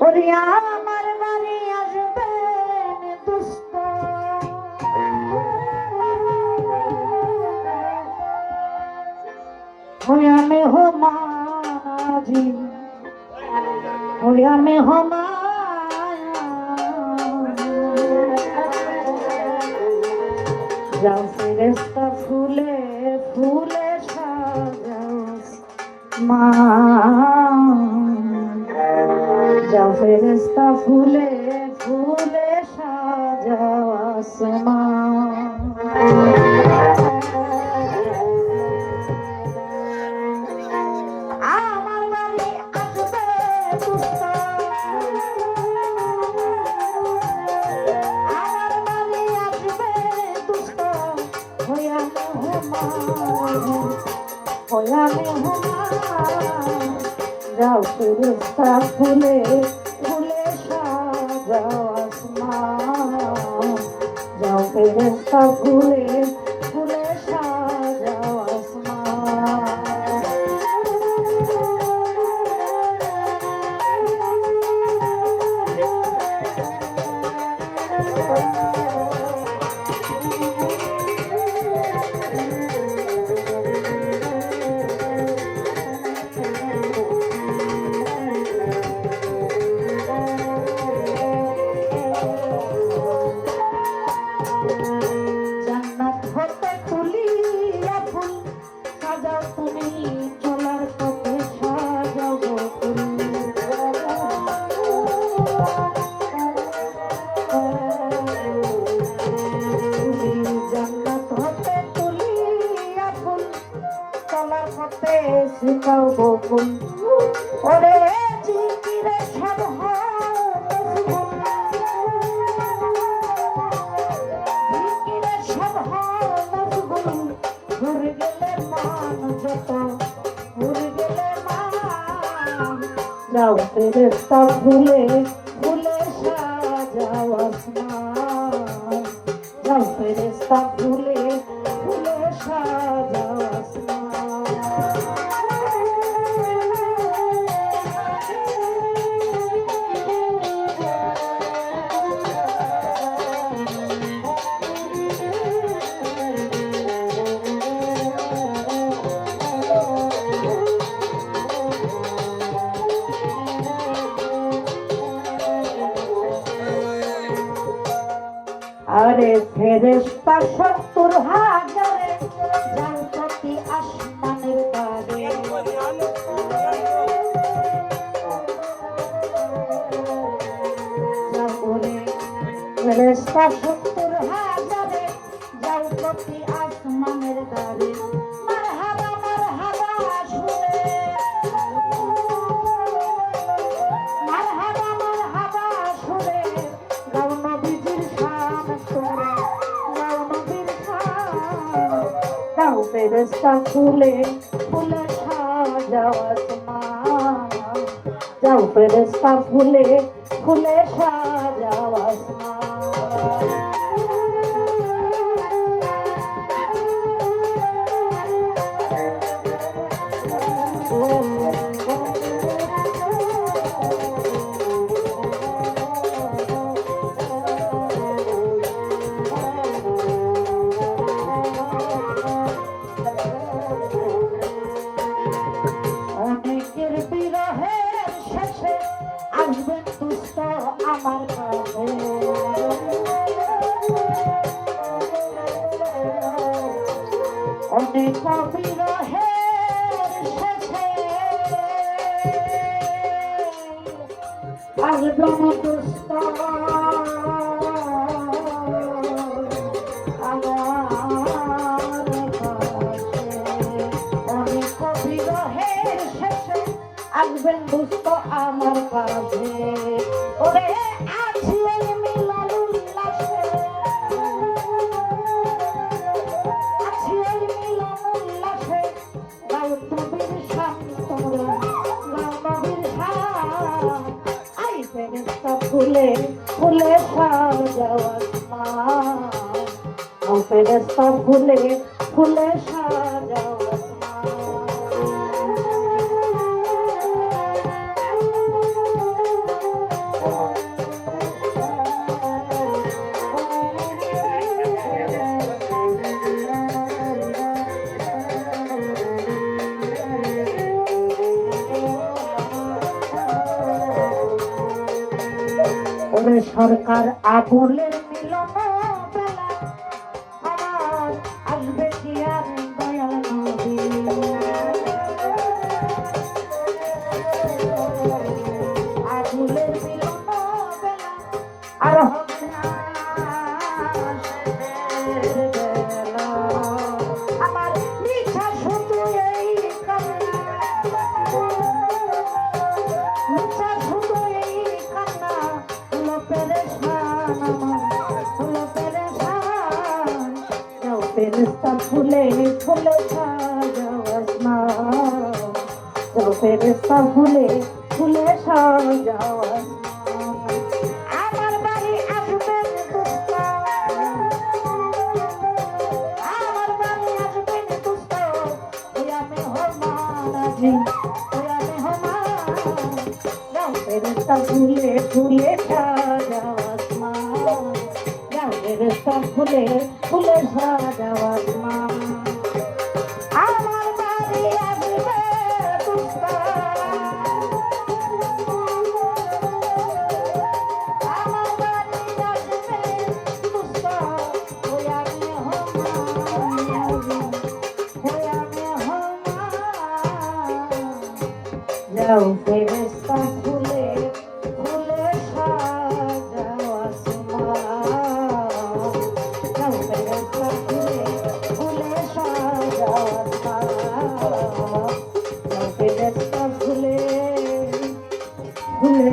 ওরে আমার বাড়ি আসবে দুষ্ট होया में हो माजी होया में हो जाओ फिरस्ता फूले फूले साजाओ जाओ फिरस्ता फूले फूले साजाओ आसमान जाओ फिरस्ता फूले फूले साजाओ आसमान जाओ फिरस्ता फूले फूले साजाओ आसमान শিখাও বকুল ওরে জিকিরে সব জিকিরে সব মজগুল ঘুরে গেলে মান যত ঘুরে গেলে মান যাও ফেরেশতা ফুলে ফুলে সাজাও আসমান যাও ফেরেশতা ফুলে ফুলে সাজাও আসমান अरे फेरेस्ता 70,000 जान प्रति आसमानेर तारे फेरेस्ता 70,000 जान प्रति आसमानेर तारे मरहबा मरहबा सुरे मरहबा मरहबा सुरे गाओ नबीजिर जाओ फेरेस्ता फूले फूले साजाओ आसमान जाओ फेरेस्ता फूले फूले साजाओ आसमान আসবেন দুষ্ট আমার কাছে অনেক বিরহের শেষে আসবেন দুষ্ট আসবেন দুষ্ট আমার কাছে ওরে আছি ওই মিলন উল্লাসে আছি ওই মিলন উল্লাসে গাও নবীর শান তোমরা গাও নবীর শান আই ফেরেশতা ফুলে ফুলে সাজাও আসমান আই ফেরেশতা ফুলে ফুলে সাজাও আসমান তবে সরকার আবুলের মিলন বেলা আমার আসবে কি আর দয়াল নবী আবুলের মিলন বেলা আর হবে না আমার মিঠা শুধু এই কান্না মিঠা শুধু এই কান্না হলো পেরেশান আমার হলো পেরেশান যাও ফেরেশতা ফুলে ফুলে সাজাও আসমান যাও ফেরেশতা ফুলে ফুলে সাজাও আসমান আমার বাড়ি আসবেন দুষ্ট আমার বাড়ি আসবেন দুষ্ট ওই আমি হমারাজি ওই আমি হমার যাও ফেরেশতা ফুলে ফুলে সাজাও আসমান যাও ফেরেশতা ফুলে ফুলে সাজাও আসমান আমার বাড়ি আসবে দুষ্ট আমার বাড়ি আসবে দুষ্ট ওই আমি হমারাজি ওই আমি হমার যাও ফেরেশতা ফুলে ফুলে সাজাও আসমান যাও ফেরেশতা ফুলে ফুলে সাজাও আসমান যাও ফেরেশতা ফুলে ফুলে